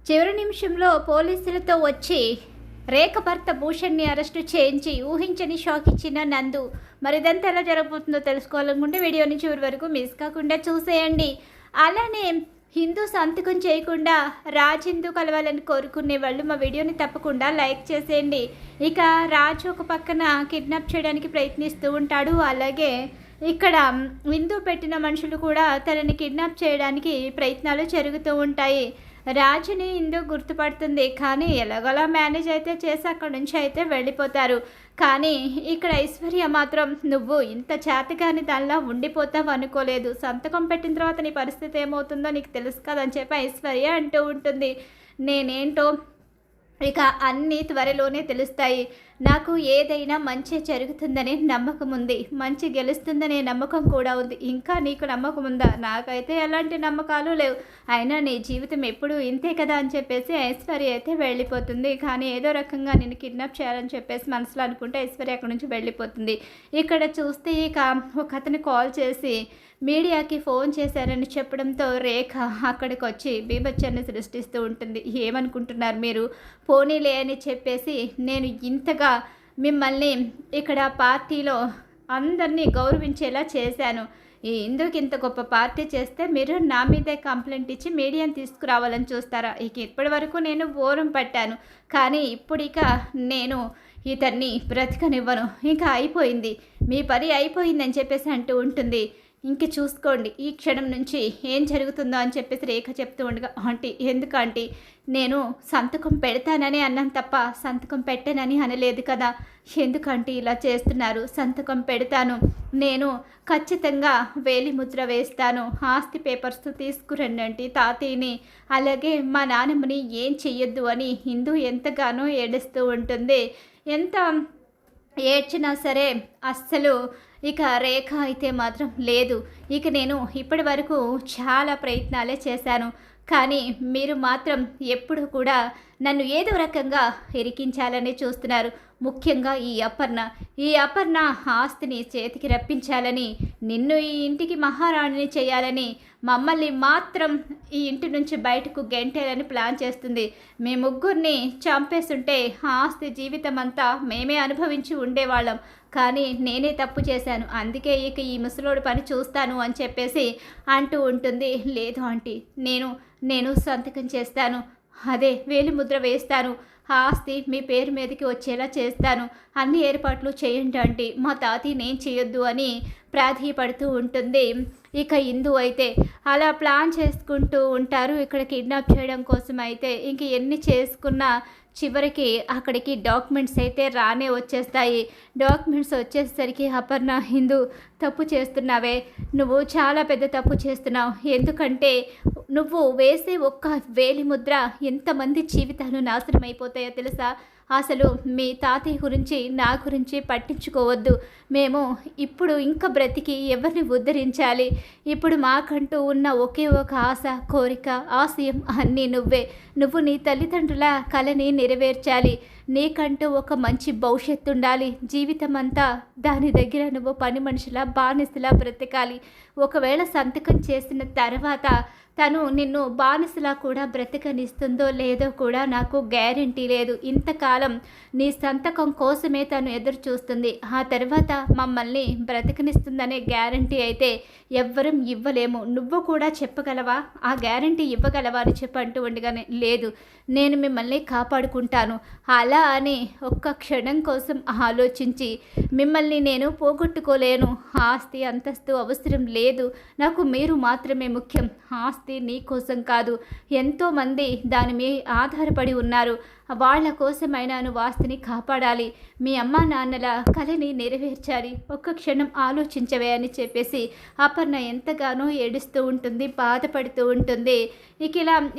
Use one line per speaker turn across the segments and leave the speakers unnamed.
చివరి నిమిషంలో పోలీసులతో వచ్చి రేఖ భర్త భూషణ్ని అరెస్టు చేయించి ఊహించని షాక్ ఇచ్చిన నందు. మరి ఇదంతా ఎలా జరగబోతుందో తెలుసుకోవాలనుకుంటే వీడియోని చివరి వరకు మిస్ కాకుండా చూసేయండి. అలానే హిందూ సంతకం చేయకుండా రాజ్ కలవాలని కోరుకునే వాళ్ళు మా వీడియోని తప్పకుండా లైక్ చేసేయండి. ఇక రాజ్ ఒక పక్కన కిడ్నాప్ చేయడానికి ప్రయత్నిస్తూ ఉంటాడు. అలాగే ఇక్కడ హిందూ పెట్టిన మనుషులు కూడా తనని కిడ్నాప్ చేయడానికి ప్రయత్నాలు జరుగుతూ ఉంటాయి. రాజుని ఇందు గుర్తుపడుతుంది, కానీ ఎలాగోలా మేనేజ్ అయితే చేసి అక్కడి నుంచి అయితే వెళ్ళిపోతారు. కానీ ఇక్కడ ఐశ్వర్య మాత్రం నువ్వు ఇంత చేతగాని దానిలా ఉండిపోతావు అనుకోలేదు, సంతకం పెట్టిన తర్వాత నీ పరిస్థితి ఏమవుతుందో నీకు తెలుసు కదని చెప్పి ఐశ్వర్య అంటూ ఉంటుంది. నేనేంటో ఇక అన్నీ త్వరలోనే తెలుస్తాయి. నాకు ఏదైనా మంచి జరుగుతుందనే నమ్మకం ఉంది, మంచి గెలుస్తుందనే నమ్మకం కూడా ఉంది. ఇంకా నీకు నమ్మకం ఉందా? నాకైతే ఎలాంటి నమ్మకాలు లేవు. అయినా నీ జీవితం ఎప్పుడూ ఇంతే కదా అని చెప్పేసి ఐశ్వర్య అయితే వెళ్ళిపోతుంది. కానీ ఏదో రకంగా నేను కిడ్నాప్ చేయాలని చెప్పేసి మనసులో అనుకుంటే ఐశ్వర్య అక్కడి నుంచి వెళ్ళిపోతుంది. ఇక్కడ చూస్తే ఇక ఒక అతను కాల్ చేసి మీడియాకి ఫోన్ చేశారని చెప్పడంతో రేఖ అక్కడికి వచ్చి బీభత్సాన్ని సృష్టిస్తూ ఉంటుంది. ఏమనుకుంటున్నారు మీరు? పోనీలే అని చెప్పేసి నేను ఇంతగా మిమ్మల్ని ఇక్కడ పార్టీలో అందరినీ గౌరవించేలా చేశాను. ఎందుకు ఇంత గొప్ప పార్టీ చేస్తే మీరు నా మీదే కంప్లైంట్ ఇచ్చి మీడియాని తీసుకురావాలని చూస్తారా? ఇక ఇప్పటి వరకు నేను ఓరం పట్టాను, కానీ ఇప్పుడు ఇక నేను ఇతన్ని బ్రతకనివ్వను. ఇంకా అయిపోయింది, మీ పని అయిపోయిందని చెప్పేసి అంటూ ఉంటుంది. ఇంక చూసుకోండి ఈ క్షణం నుంచి ఏం జరుగుతుందో అని చెప్పేసి రేఖ చెప్తూ ఉండగా, ఆంటీ ఎందుకు ఆంటీ, నేను సంతకం పెడతానని అన్నాను తప్ప సంతకం పెట్టానని అనలేదు కదా, ఎందుకంటే ఇలా చేస్తున్నారు? సంతకం పెడతాను, నేను ఖచ్చితంగా వేలిముద్ర వేస్తాను, ఆస్తి పేపర్స్ తీసుకురండి అంటే తాతయ్యని అలాగే మా నాన్నమ్మని ఏం చెయ్యొద్దు అని హిందూ ఎంతగానో ఏడుస్తూ ఉంటుంది. ఎంత ఏడ్చినా సరే అస్సలు ఇక రేఖ అయితే మాత్రం లేదు. ఇక నేను ఇప్పటి వరకు చాలా ప్రయత్నాలే చేశాను, కానీ మీరు మాత్రం ఎప్పుడు కూడా నన్ను ఏదో రకంగా ఇరికించాలని చూస్తున్నారు. ముఖ్యంగా ఈ అపర్ణ ఆస్తిని చేతికి రప్పించాలని, నిన్ను ఈ ఇంటికి మహారాణిని చేయాలని, మమ్మల్ని మాత్రం ఈ ఇంటి నుంచి బయటకు గెంటేయాలని ప్లాన్ చేస్తుంది. మీ ముగ్గురిని చంపేస్తుంటే ఆస్తి జీవితం అంతా మేమే అనుభవించి ఉండేవాళ్ళం. కానీ నేనే తప్పు చేశాను, అందుకే ఇక ఈ ముసలోడు పని చూస్తాను అని చెప్పేసి అంటూ ఉంటుంది. లేదు ఆంటీ, నేను సంతకం చేస్తాను, అదే వేలిముద్ర వేస్తాను, ఆస్తి మీ పేరు మీదకి వచ్చేలా చేస్తాను, అన్ని ఏర్పాట్లు చేయండి ఆంటీ, మా తాతయ్య నేను చేయొద్దు అని ప్రాధేయపడుతూ ఉంటుంది. ఇక ఇందు అయితే అలా ప్లాన్ చేసుకుంటూ ఉంటారు. ఇక్కడ కిడ్నాప్ చేయడం కోసం అయితే ఇంక ఎన్ని చేసుకున్నా చివరికి అక్కడికి డాక్యుమెంట్స్ అయితే రానే వచ్చేస్తాయి. డాక్యుమెంట్స్ వచ్చేసరికి అపర్ణ, హిందూ తప్పు చేస్తున్నావే, నువ్వు చాలా పెద్ద తప్పు చేస్తున్నావు. ఎందుకంటే నువ్వు వేసే ఒక్క వేలిముద్ర ఎంతమంది జీవితాలు నాశనం అయిపోతాయో తెలుసా? అసలు మీ తాతయ్య గురించి నా గురించి పట్టించుకోవద్దు. మేము ఇప్పుడు ఇంకా బ్రతికి ఎవరిని ఉద్ధరించాలి? ఇప్పుడు మాకంటూ ఉన్న ఒకే ఒక ఆశ, కోరిక, ఆశయం అన్నీ నువ్వే. నువ్వు నీ తల్లిదండ్రుల కలని నెరవేర్చాలి, నీకంటూ ఒక మంచి భవిష్యత్తు ఉండాలి. జీవితం అంతా దాని దగ్గర నువ్వు పని మనిషిలా బానిసలా బ్రతకాలి. ఒకవేళ సంతకం చేసిన తర్వాత తను నిన్ను బానిసలా కూడా బ్రతకనిస్తుందో లేదో కూడా నాకు గ్యారంటీ లేదు. ఇంతకాలం నీ సంతకం కోసమే తను ఎదురు చూస్తుంది, ఆ తర్వాత మమ్మల్ని బ్రతకనిస్తుందనే గ్యారంటీ అయితే ఎవ్వరం ఇవ్వలేము. నువ్వు కూడా చెప్పగలవా? ఆ గ్యారంటీ ఇవ్వగలవా అని చెప్పంటూ ఉండగానే, లేదు, నేను మిమ్మల్ని కాపాడుకుంటాను అలా అని ఒక్క క్షణం కోసం ఆలోచించి, మిమ్మల్ని నేను పోగొట్టుకోలేను, ఆస్తి అంతస్తు అవసరం లేదు, నాకు మీరు మాత్రమే ముఖ్యం. ఆస్తి నీ కోసం కాదు, ఎంతోమంది దాని మీద ఆధారపడి ఉన్నారు, వాళ్ళ కోసమైనా నువ్వు ఆస్తిని కాపాడాలి, మీ అమ్మా నాన్నల కలని నెరవేర్చాలి, ఒక్క క్షణం ఆలోచించవే అని చెప్పేసి అపర్ణ ఎంతగానో ఏడుస్తూ ఉంటుంది, బాధపడుతూ ఉంటుంది.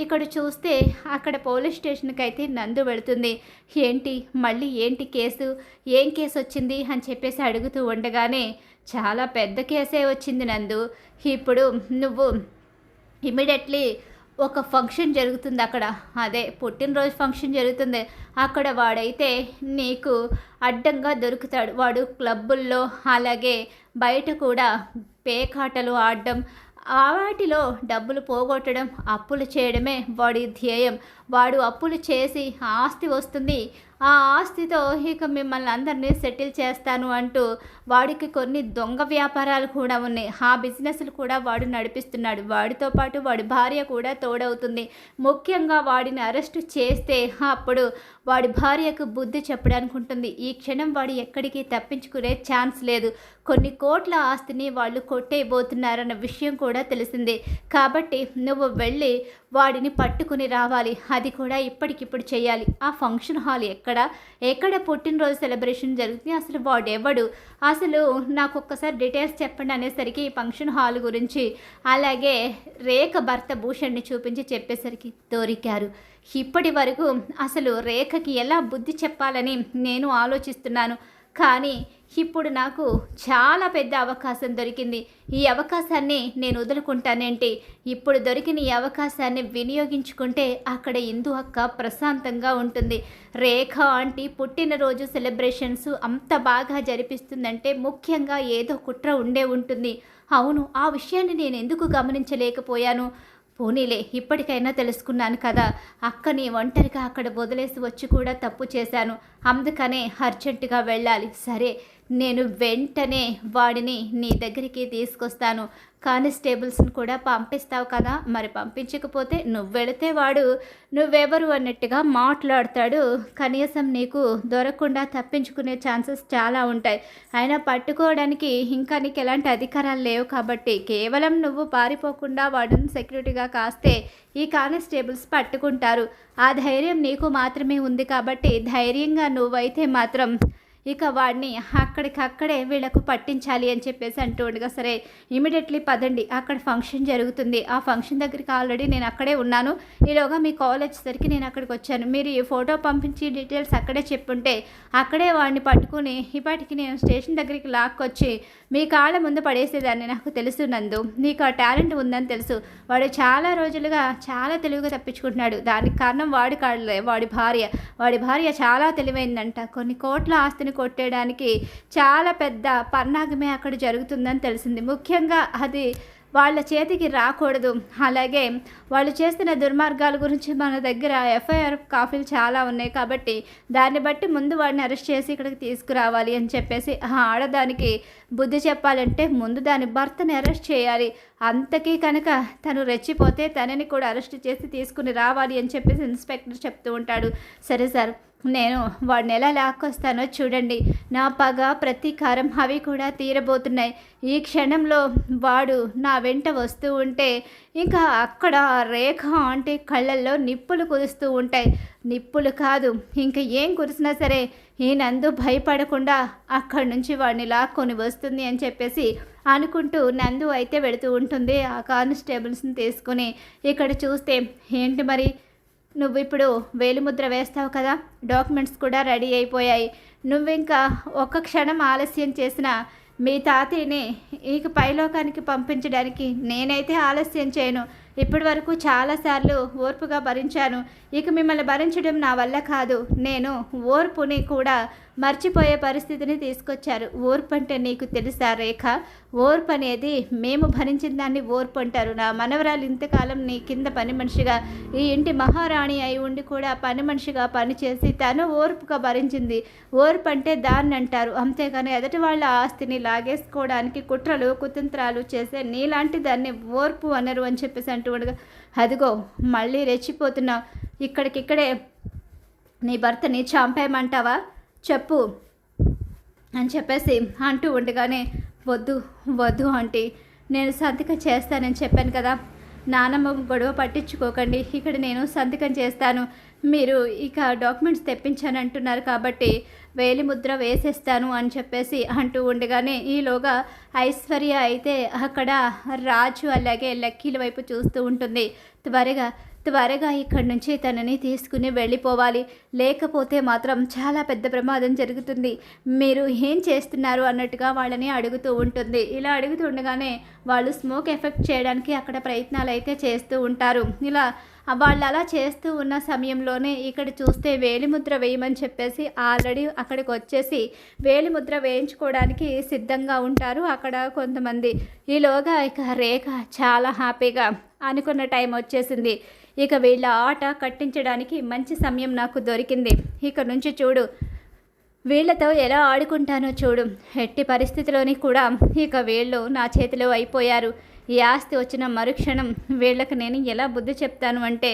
ఇక్కడ చూస్తే అక్కడ పోలీస్ స్టేషన్కి అయితే నందు వెళుతుంది. ఏంటి మళ్ళీ ఏంటి కేసు, ఏం కేసు వచ్చింది అని చెప్పేసి అడుగుతూ ఉండగానే, చాలా పెద్ద కేసే వచ్చింది నందు, ఇప్పుడు నువ్వు ఇమీడియట్లీ ఒక ఫంక్షన్ జరుగుతుంది అక్కడ, అదే పుట్టినరోజు ఫంక్షన్ జరుగుతుంది అక్కడ, వాడైతే నీకు అడ్డంగా దొరుకుతాడు. వాడు క్లబ్బుల్లో అలాగే బయట కూడా పేకాటలు ఆడడం, వాటిలో డబ్బులు పోగొట్టడం, అప్పులు చేయడమే వాడి ధ్యేయం. వాడు అప్పులు చేసి ఆస్తి వస్తుంది, ఆ ఆస్తితో ఇక మిమ్మల్ని అందరినీ సెటిల్ చేస్తాను అంటూ వాడికి కొన్ని దొంగ వ్యాపారాలు కూడా ఉన్నాయి. ఆ బిజినెస్లు కూడా వాడు నడిపిస్తున్నాడు. వాడితో పాటు వాడి భార్య కూడా తోడవుతుంది. ముఖ్యంగా వాడిని అరెస్టు చేస్తే అప్పుడు వాడి భార్యకు బుద్ధి చెప్పడానికి ఉంటుంది. ఈ క్షణం వాడు ఎక్కడికి తప్పించుకునే ఛాన్స్ లేదు. కొన్ని కోట్ల ఆస్తిని వాళ్ళు కొట్టేయబోతున్నారన్న విషయం కూడా తెలిసిందే. కాబట్టి నువ్వు వెళ్ళి వాడిని పట్టుకుని రావాలి. అది కూడా ఇప్పటికిప్పుడు చేయాలి. ఆ ఫంక్షన్ హాల్ ఎక్కడ పుట్టినరోజు సెలబ్రేషన్ జరుగుతుంది, అసలు వాడెవడు, అసలు నాకు ఒక్కసారి డీటెయిల్స్ చెప్పండి అనేసరికి ఈ ఫంక్షన్ హాల్ గురించి అలాగే రేఖ భర్త భూషణ్ని చూపించి చెప్పేసరికి దొరికారు. ఇప్పటి వరకు అసలు రేఖకి ఎలా బుద్ధి చెప్పాలని నేను ఆలోచిస్తున్నాను. కానీ ఇప్పుడు నాకు చాలా పెద్ద అవకాశం దొరికింది. ఈ అవకాశాన్ని నేను వదులుకుంటానేంటి? ఇప్పుడు దొరికిన ఈ అవకాశాన్ని వినియోగించుకుంటే అక్కడ ఇందు అక్క ప్రశాంతంగా ఉంటుంది. రేఖ ఆంటీ పుట్టినరోజు సెలబ్రేషన్స్ అంత బాగా జరిపిస్తుందంటే ముఖ్యంగా ఏదో కుట్ర ఉండే ఉంటుంది. అవును, ఆ విషయాన్ని నేను ఎందుకు గమనించలేకపోయాను? పోనీలే, ఇప్పటికైనా తెలుసుకున్నాను కదా. అక్కని ఒంటరిగా అక్కడ వదిలేసి వచ్చి కూడా తప్పు చేశాను. అందుకనే అర్జెంటుగా వెళ్ళాలి. సరే, నేను వెంటనే వాడిని నీ దగ్గరికి తీసుకొస్తాను. కానిస్టేబుల్స్ని కూడా పంపిస్తావు కదా, మరి పంపించకపోతే నువ్వు వెళితే వాడు నువ్వెవరు అన్నట్టుగా మాట్లాడతాడు. కనీసం నీకు దొరకకుండా తప్పించుకునే ఛాన్సెస్ చాలా ఉంటాయి. అయినా పట్టుకోవడానికి ఇంకా నీకు ఎలాంటి అధికారాలు లేవు కాబట్టి కేవలం నువ్వు పారిపోకుండా వాడిని సెక్యూరిటీగా కాస్తే ఈ కానిస్టేబుల్స్ పట్టుకుంటారు. ఆ ధైర్యం నీకు మాత్రమే ఉంది కాబట్టి ధైర్యంగా నువ్వైతే మాత్రం ఇక వాడిని అక్కడికక్కడే వీళ్ళకు పట్టించాలి అని చెప్పేసి అంటూ ఉండగా, సరే ఇమీడియట్లీ పదండి, అక్కడ ఫంక్షన్ జరుగుతుంది. ఆ ఫంక్షన్ దగ్గరికి ఆల్రెడీ నేను అక్కడే ఉన్నాను. ఈలోగా మీ కాల్ వచ్చేసరికి నేను అక్కడికి వచ్చాను. మీరు ఈ ఫోటో పంపించి డీటెయిల్స్ అక్కడే చెప్పుంటే అక్కడే వాడిని పట్టుకుని ఇప్పటికి నేను స్టేషన్ దగ్గరికి లాక్కొచ్చి మీ కాళ్ళ ముందు పడేసేదాన్ని. నాకు తెలుసు నందు, నీకు ఆ టాలెంట్ ఉందని తెలుసు. వాడు చాలా రోజులుగా చాలా తెలివిగా తప్పించుకుంటున్నాడు. దానికి కారణం వాడి కాళ్ళే, వాడి భార్య చాలా తెలివైందంట. కొన్ని కోట్ల ఆస్తిని కొట్టేయడానికి చాలా పెద్ద పన్నాగమే అక్కడ జరుగుతుందని తెలిసింది. ముఖ్యంగా అది వాళ్ళ చేతికి రాకూడదు. అలాగే వాళ్ళు చేస్తున్న దుర్మార్గాల గురించి మన దగ్గర ఎఫ్ఐఆర్ కాపీలు చాలా ఉన్నాయి కాబట్టి దాన్ని బట్టి ముందు వాడిని అరెస్ట్ చేసి ఇక్కడికి తీసుకురావాలి అని చెప్పేసి ఆడదానికి బుద్ధి చెప్పాలంటే ముందు దాని భర్తని అరెస్ట్ చేయాలి. అంతకీ కనుక తను రెచ్చిపోతే తనని కూడా అరెస్ట్ చేసి తీసుకుని రావాలి అని చెప్పేసి ఇన్స్పెక్టర్ చెప్తూ ఉంటాడు. సరే సార్, నేను వాడిని ఎలా లాక్కొస్తానో చూడండి. నా పగ ప్రతీకారం అవి కూడా తీరబోతున్నాయి. ఈ క్షణంలో వాడు నా వెంట వస్తూ ఉంటే ఇంకా అక్కడ రేఖ ఆంటీ కళ్ళల్లో నిప్పులు కురుస్తూ ఉంటాయి. నిప్పులు కాదు, ఇంకా ఏం కురిసినా సరే ఈ నందు భయపడకుండా అక్కడి నుంచి వాడిని లాక్కొని వస్తుంది అని చెప్పేసి అనుకుంటూ నందు అయితే వెళుతూ ఉంటుంది ఆ కానిస్టేబుల్స్ని తీసుకుని. ఇక్కడ చూస్తే ఏంటి మరి, నువ్వు ఇప్పుడు వేలిముద్ర వేస్తావు కదా, డాక్యుమెంట్స్ కూడా రెడీ అయిపోయాయి. నువ్వు ఇంకా ఒక్క క్షణం ఆలస్యం చేసినా మీ తాతయ్యని ఇక పైలోకానికి పంపించడానికి నేనైతే ఆలస్యం చేయను. ఇప్పటి వరకు చాలాసార్లు ఓర్పుగా భరించాను. ఇక మిమ్మల్ని భరించడం నా వల్ల కాదు. నేను ఓర్పుని కూడా మర్చిపోయే పరిస్థితిని తీసుకొచ్చారు. ఓర్పు అంటే నీకు తెలుసా రేఖ? ఓర్పు అనేది మేము భరించిన దాన్ని ఓర్పు అంటారు. నా మనవరాలు ఇంతకాలం నీ కింద పని మనిషిగా ఈ ఇంటి మహారాణి అయి ఉండి కూడా పని మనిషిగా పనిచేసి తను ఓర్పుగా భరించింది. ఓర్పు అంటే దాన్ని అంటారు. అంతేగాని ఎదుటి వాళ్ళ ఆస్తిని లాగేసుకోవడానికి కుట్రలు కుతంత్రాలు చేసే నీలాంటి దాన్ని ఓర్పు అనరు అని చెప్పేసి అంటూ ఉండగా, అదిగో మళ్ళీ రెచ్చిపోతున్నావు. ఇక్కడికిక్కడే నీ భర్తని చంపేయమంటావా చెప్పు అని చెప్పేసి అంటూ ఉండగానే, వద్దు ఆంటీ, నేను సంతకం చేస్తానని చెప్పాను కదా, నానమ్మ గొడవ పట్టించుకోకండి, ఇక్కడ నేను సంతకం చేస్తాను. మీరు ఇక డాక్యుమెంట్స్ తెప్పించానంటున్నారు కాబట్టి వేలిముద్ర వేసేస్తాను అని చెప్పేసి అంటూ ఉండగానే ఈలోగా ఐశ్వర్య అయితే అక్కడ రాజు అలాగే లక్కీల వైపు చూస్తూ ఉంటుంది. త్వరగా ఇక్కడి నుంచి తనని తీసుకుని వెళ్ళిపోవాలి, లేకపోతే మాత్రం చాలా పెద్ద ప్రమాదం జరుగుతుంది. మీరు ఏం చేస్తున్నారు అన్నట్టుగా వాళ్ళని అడుగుతూ ఉంటుంది. ఇలా అడుగుతూ ఉండగానే వాళ్ళు స్మోక్ ఎఫెక్ట్ చేయడానికి అక్కడ ప్రయత్నాలు అయితే చేస్తూ ఉంటారు. ఇలా వాళ్ళు అలా చేస్తూ ఉన్న సమయంలోనే ఇక్కడ చూస్తే వేలిముద్ర వేయమని చెప్పేసి ఆల్రెడీ అక్కడికి వచ్చేసి వేలిముద్ర వేయించుకోవడానికి సిద్ధంగా ఉంటారు అక్కడ కొంతమంది. ఈలోగా ఇక రేఖ చాలా హ్యాపీగా అనుకున్న టైం వచ్చేసింది. ఇక వీళ్ళ ఆట కట్టించడానికి మంచి సమయం నాకు దొరికింది. ఇక నుంచి చూడు, వీళ్ళతో ఎలా ఆడుకుంటానో చూడు. ఎట్టి పరిస్థితిలోని కూడా ఇక వీళ్ళు నా చేతిలో అయిపోయారు. ఈ ఆస్తి వచ్చిన మరుక్షణం వీళ్ళకి నేను ఎలా బుద్ధి చెప్తాను అంటే,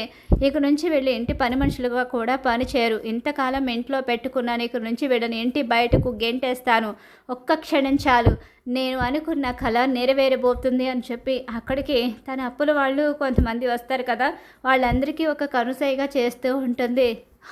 ఇక నుంచి వీళ్ళు ఇంటి పని మనుషులుగా కూడా పనిచేయరు. ఇంతకాలం ఇంట్లో పెట్టుకున్నాను, ఇక నుంచి వీళ్ళని ఇంటి బయటకు గెంటేస్తాను. ఒక్క క్షణం చాలు, నేను అనుకున్న కళ నెరవేరబోతుంది అని చెప్పి అక్కడికి తన అప్పుల వాళ్ళు కొంతమంది వస్తారు కదా, వాళ్ళందరికీ ఒక కనుసైగా చేస్తూ ఉంటుంది.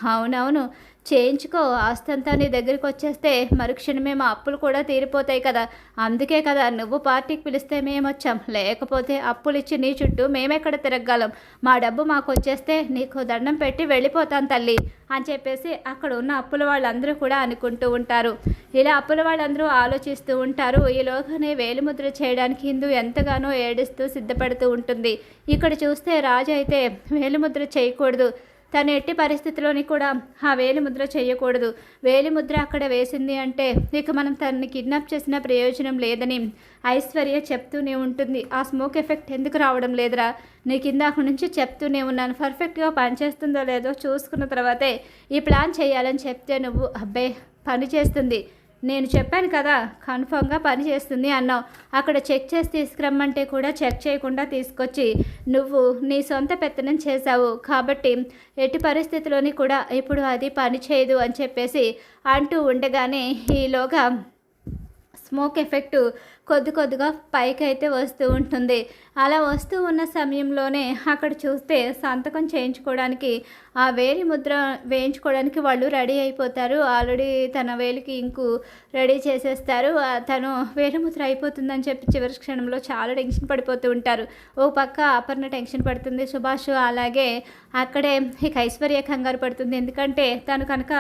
అవునవును, చేయించుకో, ఆస్తంతా నీ దగ్గరికి వచ్చేస్తే మరుక్షణమే మా అప్పులు కూడా తీరిపోతాయి కదా. అందుకే కదా నువ్వు పార్టీకి పిలిస్తే మేము వచ్చాం, లేకపోతే అప్పులు ఇచ్చి నీ చుట్టూ మేమెక్కడ తిరగలం. మా డబ్బు మాకు వచ్చేస్తే నీకు దండం పెట్టి వెళ్ళిపోతాను తల్లి అని చెప్పేసి అక్కడ ఉన్న అప్పుల వాళ్ళందరూ కూడా అనుకుంటూ ఉంటారు. ఇలా అప్పుల వాళ్ళందరూ ఆలోచిస్తూ ఉంటారు. ఈలోగానే వేలిముద్ర చేయడానికి హిందూ ఎంతగానో ఏడుస్తూ సిద్ధపడుతూ ఉంటుంది. ఇక్కడ చూస్తే రాజు అయితే వేలిముద్ర చేయకూడదు, తను ఎట్టి పరిస్థితిలోని కూడా ఆ వేలిముద్ర చేయకూడదు. వేలిముద్ర అక్కడ వేసింది అంటే ఇక మనం తనని కిడ్నాప్ చేసిన ప్రయోజనం లేదని ఐశ్వర్య చెప్తూనే ఉంటుంది. ఆ స్మోక్ ఎఫెక్ట్ ఎందుకు రావడం లేదురా, నీకు ఇందాక నుంచి చెప్తూనే ఉన్నాను, పర్ఫెక్ట్గా పనిచేస్తుందో లేదో చూసుకున్న తర్వాతే ఈ ప్లాన్ చేయాలని చెప్తే నువ్వు అబ్బే పని చేస్తుంది, నేను చెప్పాను కదా కన్ఫర్మ్గా పని చేస్తుంది అన్నావు. అక్కడ చెక్ చేసి తీసుకురమ్మంటే కూడా చెక్ చేయకుండా తీసుకొచ్చి నువ్వు నీ సొంత పెత్తనం చేశావు. కాబట్టి ఎట్టి పరిస్థితిలోని కూడా ఇప్పుడు అది పని చేయదు అని చెప్పేసి అంటూ ఉండగానే ఈలోగా స్మోక్ ఎఫెక్ట్ కొద్దిగా పైకి అయితే వస్తూ ఉంటుంది. అలా వస్తూ ఉన్న సమయంలోనే అక్కడ చూస్తే సంతకం చేయించుకోవడానికి ఆ వేలి ముద్ర వేయించుకోవడానికి వాళ్ళు రెడీ అయిపోతారు. ఆల్రెడీ తన వేలికి ఇంకు రెడీ చేసేస్తారు. తను వేలిముద్ర అయిపోతుందని చెప్పి చివరి క్షణంలో చాలా టెన్షన్ పడిపోతూ ఉంటారు. ఓ పక్క అపర్ణ టెన్షన్ పడుతుంది, సుభాష్ అలాగే అక్కడే ఇక ఐశ్వర్య కంగారు పడుతుంది. ఎందుకంటే తను కనుక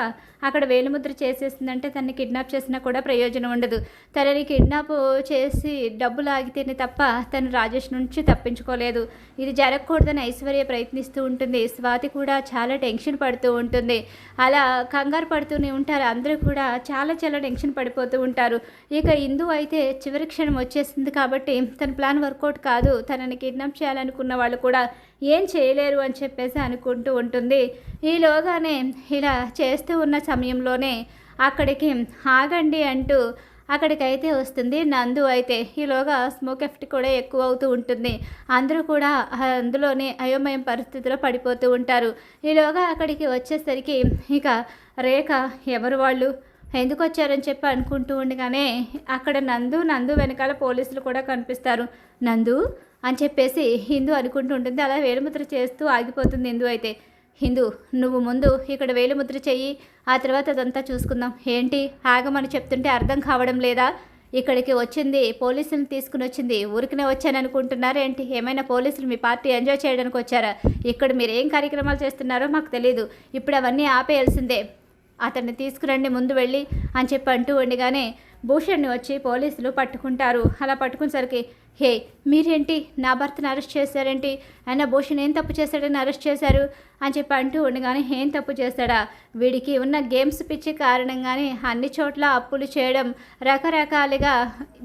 అక్కడ వేలిముద్ర చేసేసిందంటే తనని కిడ్నాప్ చేసినా కూడా ప్రయోజనం ఉండదు. తనని కిడ్నాప్ చేసి డబ్బులు ఆగితేనే తప్ప తను రాజేష్ నుంచి తప్పించుకోలేదు. ఇది జరగకూడదని ఐశ్వర్య ప్రయత్నిస్తూ ఉంటుంది. స్వాతి కూడా చాలా టెన్షన్ పడుతూ ఉంటుంది. అలా కంగారు పడుతూనే ఉంటారు. అందరూ కూడా చాలా టెన్షన్ పడిపోతూ ఉంటారు. ఇక ఇందు అయితే చివరి క్షణం వచ్చేసింది కాబట్టి తన ప్లాన్ వర్కౌట్ కాదు, తనని కిడ్నాప్ చేయాలనుకున్న వాళ్ళు కూడా ఏం చేయలేరు అని చెప్పేసి అనుకుంటూ ఉంటుంది. ఈలోగానే ఇలా చేస్తూ ఉన్న సమయంలోనే అక్కడికి ఆగండి అంటూ అక్కడికైతే వస్తుంది నందు. అయితే ఈలోగా స్మోక్ ఎఫెక్ట్ కూడా ఎక్కువ అవుతూ ఉంటుంది. అందరూ కూడా అందులోనే అయోమయం పరిస్థితిలో పడిపోతూ ఉంటారు. ఈలోగా అక్కడికి వచ్చేసరికి ఇక రేఖ ఎవరు వాళ్ళు ఎందుకు వచ్చారని చెప్పి అనుకుంటూ ఉండగానే అక్కడ నందు వెనకాల పోలీసులు కూడా కనిపిస్తారు. నందు అని చెప్పేసి హిందూ అనుకుంటూ ఉంటుంది. అలా వేలుముద్ర చేస్తూ ఆగిపోతుంది హిందూ. అయితే హిందూ, నువ్వు ముందు ఇక్కడ వేలుముద్ర చెయ్యి, ఆ తర్వాత అదంతా చూసుకుందాం. ఏంటి ఆగమని చెప్తుంటే అర్థం కావడం లేదా? ఇక్కడికి వచ్చింది పోలీసులను తీసుకుని వచ్చింది, ఊరికనే వచ్చాను అనుకుంటున్నారేంటి? ఏమైనా పోలీసులు మీ పార్టీ ఎంజాయ్ చేయడానికి వచ్చారా? ఇక్కడ మీరు ఏం కార్యక్రమాలు చేస్తున్నారో మాకు తెలీదు, ఇప్పుడు అవన్నీ ఆపేయాల్సిందే. అతన్ని తీసుకురండి ముందు వెళ్ళి అని చెప్పి అంటూ ఉండగానే భూషణ్ని వచ్చి పోలీసులు పట్టుకుంటారు. అలా పట్టుకునేసరికి హే మీరేంటి నా భర్తను అరెస్ట్ చేశారేంటి, అయినా భూషణ్ ఏం తప్పు చేశాడని అరెస్ట్ చేశారు అని చెప్పి అంటూ ఉండగానే ఏం తప్పు చేశాడా, వీడికి ఉన్న గేమ్స్ పిచ్చి కారణంగానే అన్ని చోట్ల అప్పులు చేయడం, రకరకాలుగా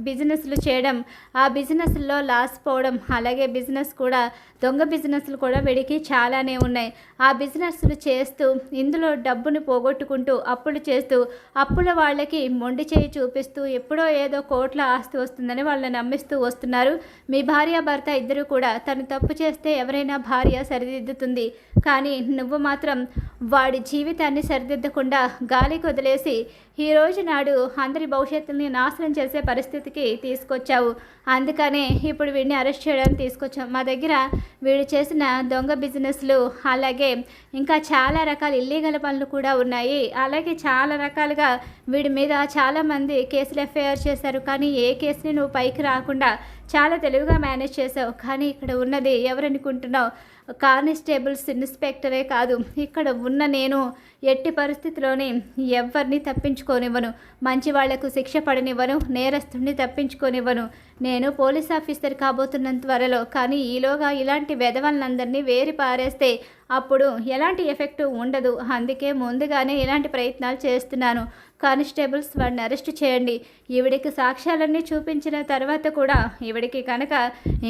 బిజినెస్లు చేయడం, ఆ బిజినెస్లో లాస్ పోవడం, అలాగే బిజినెస్ కూడా దొంగ బిజినెస్లు కూడా వీడికి చాలానే ఉన్నాయి. ఆ బిజినెస్లు చేస్తూ ఇందులో డబ్బును పోగొట్టుకుంటూ అప్పులు చేస్తూ అప్పుల వాళ్ళకి మొండి చేయి చూపిస్తూ ఎప్పుడో ఏదో కోట్ల ఆస్తి వస్తుందని వాళ్ళని నమ్మిస్తూ వస్తున్నారు. మీ భార్య భర్త ఇద్దరు కూడా తను తప్పు చేస్తే ఎవరైనా భార్య సరిదిద్దుతుంది, కానీ నువ్వు మాత్రం వాడి జీవితాన్ని సరిదిద్దకుండా గాలికి వదిలేసి ఈ రోజు నాడు అందరి భవిష్యత్తుని నాశనం చేసే పరిస్థితికి తీసుకొచ్చావు. అందుకనే ఇప్పుడు వీడిని అరెస్ట్ చేయడానికి తీసుకొచ్చాం. మా దగ్గర వీడు చేసిన దొంగ బిజినెస్లు, అలాగే ఇంకా చాలా రకాల ఇల్లీగల్ పనులు కూడా ఉన్నాయి. అలాగే చాలా రకాలుగా వీడి మీద చాలామంది కేసులు ఎఫ్ఐఆర్ చేశారు, కానీ ఏ కేసుని నువ్వు పైకి రాకుండా చాలా తెలివిగా మేనేజ్ చేసావు. కానీ ఇక్కడ ఉన్నది ఎవరనుకుంటున్నావు? కానిస్టేబుల్స్ ఇన్స్పెక్టరే కాదు, ఇక్కడ ఉన్న నేను ఎట్టి పరిస్థితిలోని ఎవరిని తప్పించుకోనివ్వను, మంచి వాళ్లకు శిక్ష పడనివ్వను, నేరస్తుడిని తప్పించుకోనివ్వను. నేను పోలీస్ ఆఫీసర్ కాబోతున్నంత త్వరలో, కానీ ఈలోగా ఇలాంటి వెధవలందరినీ వేరి పారేస్తే అప్పుడు ఎలాంటి ఎఫెక్ట్ ఉండదు. అందుకే ముందుగానే ఇలాంటి ప్రయత్నాలు చేస్తున్నాను. కానిస్టేబుల్స్ వాడిని అరెస్ట్ చేయండి. ఈవిడికి సాక్ష్యాలన్నీ చూపించిన తర్వాత కూడా ఈవిడికి కనుక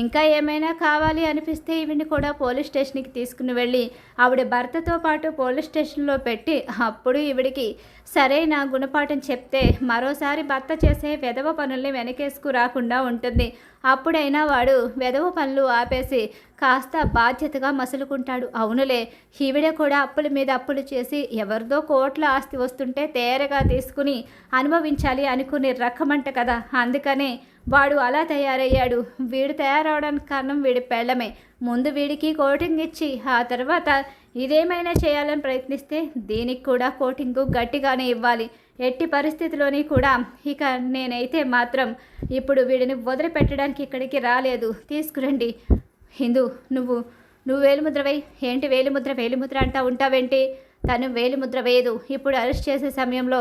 ఇంకా ఏమైనా కావాలి అనిపిస్తే ఈవిడిని కూడా పోలీస్ స్టేషన్కి తీసుకుని వెళ్ళి ఆవిడ భర్తతో పాటు పోలీస్ స్టేషన్లో పెట్టి అప్పుడు ఈవిడికి సరైన గుణపాఠం చెప్తే మరోసారి భర్త చేసే వెధవ పనుల్ని వెనకేసుకు రాకుండా ఉంటుంది. అప్పుడైనా వాడు వెధవ పనులు ఆపేసి కాస్త బాధ్యతగా మసులుకుంటాడు. అవునులే, ఈవిడ కూడా అప్పుల మీద అప్పులు చేసి ఎవరిదో కోట్ల ఆస్తి వస్తుంటే తేరగా తీసుకుని అనుభవించాలి అనుకునే రకమంట కదా. అందుకనే వాడు అలా తయారయ్యాడు. వీడు తయారవడానికి కారణం వీడి పెళ్ళమే. ముందు వీడికి కోటింగ్ ఇచ్చి ఆ తర్వాత ఇదేమైనా చేయాలని ప్రయత్నిస్తే దీనికి కూడా కోటింగు గట్టిగానే ఇవ్వాలి. ఎట్టి పరిస్థితిలోని కూడా ఇక నేనైతే మాత్రం ఇప్పుడు వీడిని వదిలిపెట్టడానికి ఇక్కడికి రాలేదు. తీసుకురండి. హిందూ, నువ్వు వేలిముద్రవై. ఏంటి వేలిముద్ర అంటా ఉంటావేంటి? తను వేలిముద్ర వేయదు. ఇప్పుడు అరెస్ట్ చేసే సమయంలో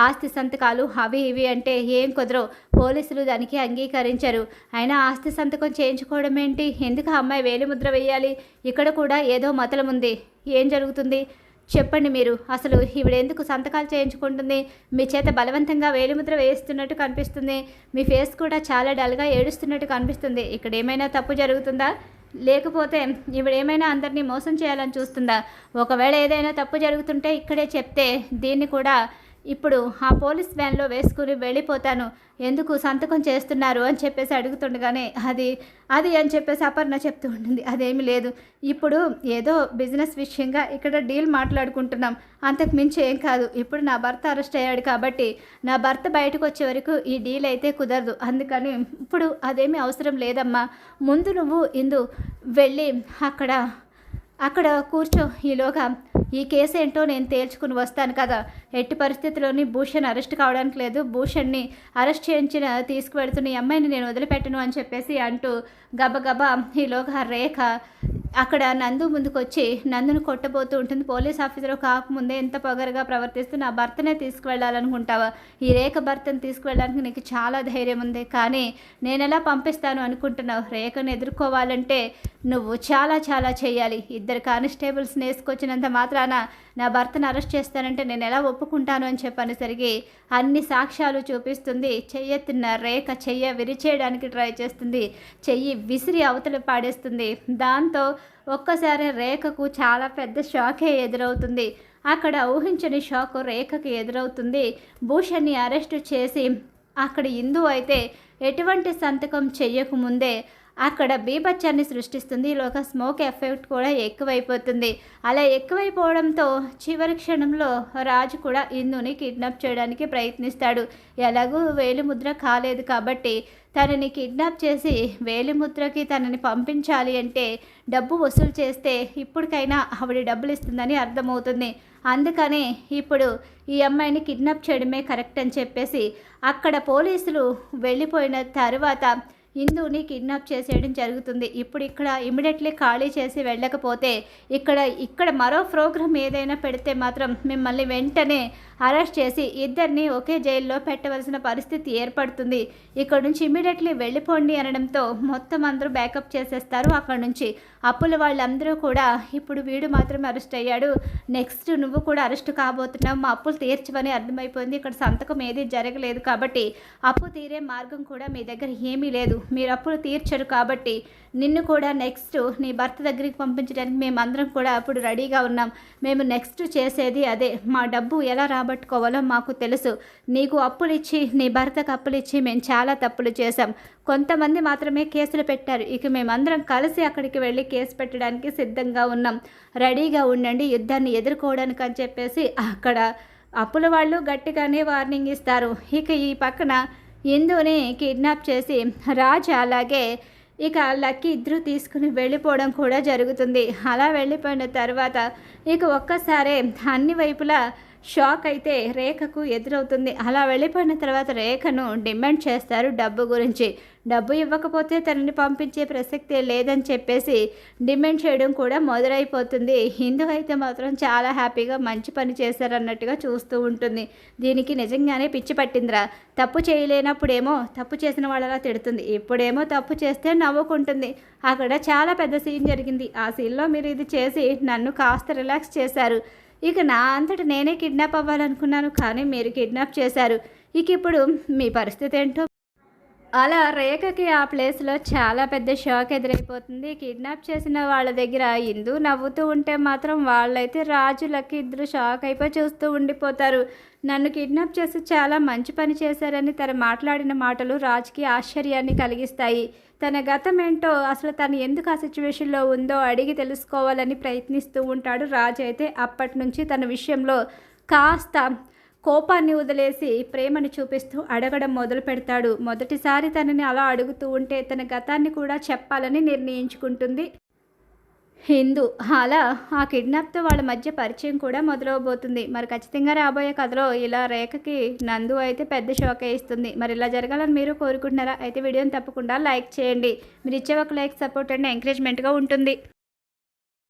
ఆస్తి సంతకాలు అవి ఇవి అంటే ఏం కుదరవు. పోలీసులు దానికి అంగీకరించరు. అయినా ఆస్తి సంతకం చేయించుకోవడం ఏంటి? ఎందుకు ఆ అమ్మాయి వేలిముద్ర వేయాలి? ఇక్కడ కూడా ఏదో మతలం ఉంది. ఏం జరుగుతుంది చెప్పండి మీరు. అసలు ఈవిడెందుకు సంతకాలు చేయించుకుంటుంది? మీ చేత బలవంతంగా వేలిముద్ర వేస్తున్నట్టు కనిపిస్తుంది. మీ ఫేస్ కూడా చాలా డల్గా ఏడుస్తున్నట్టు కనిపిస్తుంది. ఇక్కడ ఏమైనా తప్పు జరుగుతుందా? లేకపోతే ఈవిడేమైనా అందరినీ మోసం చేయాలని చూస్తుందా? ఒకవేళ ఏదైనా తప్పు జరుగుతుంటే ఇక్కడే చెప్తే దీన్ని కూడా ఇప్పుడు ఆ పోలీస్ వ్యాన్లో వేసుకుని వెళ్ళిపోతాను. ఎందుకు సంతకం చేస్తున్నారు అని చెప్పేసి అడుగుతుండగానే అది అని చెప్పేసి అపర్ణ చెప్తూ ఉంటుంది. అదేమీ లేదు, ఇప్పుడు ఏదో బిజినెస్ విషయంగా ఇక్కడ డీల్ మాట్లాడుకుంటున్నాం, అంతకు మించి ఏం కాదు. ఇప్పుడు నా భర్త అరెస్ట్ అయ్యాడు కాబట్టి నా భర్త బయటకు వచ్చే వరకు ఈ డీల్ అయితే కుదరదు. అందుకని ఇప్పుడు అదేమీ అవసరం లేదమ్మా. ముందు నువ్వు వెళ్ళి అక్కడ కూర్చో. ఈలోగా ఈ కేసు ఏంటో నేను తేల్చుకుని వస్తాను కదా. ఎట్టి పరిస్థితుల్లోని భూషణ్ అరెస్ట్ కావడానికి లేదు. భూషణ్ని అరెస్ట్ చేయించిన తీసుకువెళ్తున్న ఈ అమ్మాయిని నేను వదిలిపెట్టను అని చెప్పేసి అంటూ గబగబా ఈలోగా రేఖ అక్కడ నందు ముందుకు వచ్చి నందును కొట్టబోతూ ఉంటుంది. పోలీస్ ఆఫీసర్ కాకముందే ఎంత పొగరుగా ప్రవర్తిస్తూ నా భర్తనే తీసుకువెళ్ళాలనుకుంటావా? ఈ రేఖ భర్తను తీసుకువెళ్ళడానికి నీకు చాలా ధైర్యం ఉంది, కానీ నేను ఎలా పంపిస్తాను అనుకుంటున్నావు? రేఖను ఎదుర్కోవాలంటే నువ్వు చాలా చాలా చేయాలి. ఇద్దరు కానిస్టేబుల్స్ని వేసుకొచ్చినంత మాత్రాన నా భర్తను అరెస్ట్ చేస్తానంటే నేను ఎలా ఒప్పుకుంటాను అని చెప్పనేసరికి అన్ని సాక్ష్యాలు చూపిస్తుంది. చెయ్యెత్తిన రేఖ చెయ్య విరిచేయడానికి ట్రై చేస్తుంది. చెయ్యి విసిరి అవతల పాడేస్తుంది. దాంతో ఒక్కసారి రేఖకు చాలా పెద్ద షాకే ఎదురవుతుంది. అక్కడ ఊహించని షాక్ రేఖకి ఎదురవుతుంది. భూషణ్ని అరెస్టు చేసి అక్కడ ఇందు అయితే ఎటువంటి సంతకం చెయ్యకముందే అక్కడ బీభత్సాన్ని సృష్టిస్తుంది. ఈలోగా స్మోక్ ఎఫెక్ట్ కూడా ఎక్కువైపోతుంది. అలా ఎక్కువైపోవడంతో చివరి క్షణంలో రాజు కూడా ఇందుని కిడ్నాప్ చేయడానికి ప్రయత్నిస్తాడు. ఎలాగూ వేలిముద్ర కాలేదు కాబట్టి తనని కిడ్నాప్ చేసి వేలిముద్రకి తనని పంపించాలి అంటే డబ్బు వసూలు చేస్తే ఇప్పటికైనా ఆవిడ డబ్బులు ఇస్తుందని అర్థమవుతుంది. అందుకని ఇప్పుడు ఈ అమ్మాయిని కిడ్నాప్ చేయడమే కరెక్ట్ అని చెప్పేసి అక్కడ పోలీసులు వెళ్ళిపోయిన తర్వాత ఇందుని కిడ్నాప్ చేసేయడం జరుగుతుంది. ఇప్పుడు ఇక్కడ ఇమ్మీడియట్లీ ఖాళీ చేసి వెళ్ళకపోతే ఇక్కడ మరో ప్రోగ్రామ్ ఏదైనా పెడితే మాత్రం మిమ్మల్ని వెంటనే అరెస్ట్ చేసి ఇద్దరిని ఒకే జైల్లో పెట్టవలసిన పరిస్థితి ఏర్పడుతుంది. ఇక్కడ నుంచి ఇమ్మీడియట్లీ వెళ్ళిపోండి అనడంతో మొత్తం అందరూ బ్యాకప్ చేసేస్తారు. అక్కడ నుంచి అప్పుల వాళ్ళందరూ కూడా ఇప్పుడు వీడు మాత్రం అరెస్ట్ అయ్యాడు, నెక్స్ట్ నువ్వు కూడా అరెస్ట్ కాబోతున్నావు, మా అప్పులు తీర్చవని అర్థమైపోయింది. ఇక్కడ సంతకం ఏది జరగలేదు కాబట్టి అప్పు తీరే మార్గం కూడా మీ దగ్గర ఏమీ లేదు, మీరు అప్పులు తీర్చరు కాబట్టి నిన్ను కూడా నెక్స్ట్ నీ భర్త దగ్గరికి పంపించడానికి మేమందరం కూడా అప్పుడు రెడీగా ఉన్నాం. మేము నెక్స్ట్ చేసేది అదే. మా డబ్బు ఎలా రాబట్టుకోవాలో మాకు తెలుసు. నీకు అప్పులు ఇచ్చి నీ భర్తకు అప్పులు ఇచ్చి మేము చాలా తప్పులు చేశాం. కొంతమంది మాత్రమే కేసులు పెట్టారు. ఇక మేమందరం కలిసి అక్కడికి వెళ్ళి కేసు పెట్టడానికి సిద్ధంగా ఉన్నాం, రెడీగా ఉండండి యుద్ధాన్ని ఎదుర్కోవడానికి అని చెప్పేసి అక్కడ అప్పుల వాళ్ళు గట్టిగానే వార్నింగ్ ఇస్తారు. ఇక ఈ పక్కన ఇందుని కిడ్నాప్ చేసి రాజు అలాగే ఇక లక్కీ ఇద్దరు తీసుకుని వెళ్ళిపోవడం కూడా జరుగుతుంది. అలా వెళ్ళిపోయిన తర్వాత ఇక ఒక్కసారే అన్ని వైపులా షాక్ అయితే రేఖకు ఎదురవుతుంది. అలా వెళ్ళిపోయిన తర్వాత రేఖను డిమాండ్ చేస్తారు డబ్బు గురించి. డబ్బు ఇవ్వకపోతే తనని పంపించే ప్రసక్తే లేదని చెప్పేసి డిమాండ్ చేయడం కూడా మొదలైపోతుంది. హిందూ అయితే మాత్రం చాలా హ్యాపీగా మంచి పని చేశారన్నట్టుగా చూస్తూ ఉంటుంది. దీనికి నిజంగానే పిచ్చి పట్టిందిరా. తప్పు చేయలేనప్పుడేమో తప్పు చేసిన వాళ్ళలా తిడుతుంది, ఇప్పుడేమో తప్పు చేస్తే నవ్వుకుంటుంది. అక్కడ చాలా పెద్ద సీన్ జరిగింది. ఆ సీన్లో మీరు ఇది చేసి నన్ను కాస్త రిలాక్స్ చేశారు. ఇక నా అంతట నేనే కిడ్నాప్ అవ్వాలనుకున్నాను, కానీ మీరు కిడ్నాప్ చేశారు. ఇక ఇప్పుడు మీ పరిస్థితి ఏంటో. అలా రేఖకి ఆ ప్లేస్లో చాలా పెద్ద షాక్ ఎదురైపోతుంది. కిడ్నాప్ చేసిన వాళ్ళ దగ్గర ఇందు నవ్వుతూ ఉంటే మాత్రం వాళ్ళైతే రాజులకి ఇద్దరు షాక్ అయిపోయి చూస్తూ ఉండిపోతారు. నన్ను కిడ్నాప్ చేసి చాలా మంచి పని చేశారని తను మాట్లాడిన మాటలు రాజుకి ఆశ్చర్యాన్ని కలిగిస్తాయి. తన గతం ఏంటో, అసలు తను ఎందుకు ఆ సిచ్యువేషన్లో ఉందో అడిగి తెలుసుకోవాలని ప్రయత్నిస్తూ ఉంటాడు. రాజు అయితే అప్పటి నుంచి తన విషయంలో కాస్త కోపాన్ని వదిలేసి ప్రేమని చూపిస్తూ అడగడం మొదలు పెడతాడు. మొదటిసారి తనని అలా అడుగుతూ ఉంటే తన గతాన్ని కూడా చెప్పాలని నిర్ణయించుకుంటుంది హిందూ. అలా ఆ కిడ్నాప్తో వాళ్ళ మధ్య పరిచయం కూడా మొదలవబోతుంది. మరి ఖచ్చితంగా రాబోయే కథలో ఇలా రేఖకి నందు అయితే పెద్ద షాక్ ఇస్తుంది. మరి ఇలా జరగాలని మీరు కోరుకుంటున్నారా? అయితే వీడియోని తప్పకుండా లైక్ చేయండి. మీరు ఇచ్చే ఒక లైక్ సపోర్ట్ అండ్ ఎంకరేజ్మెంట్గా ఉంటుంది.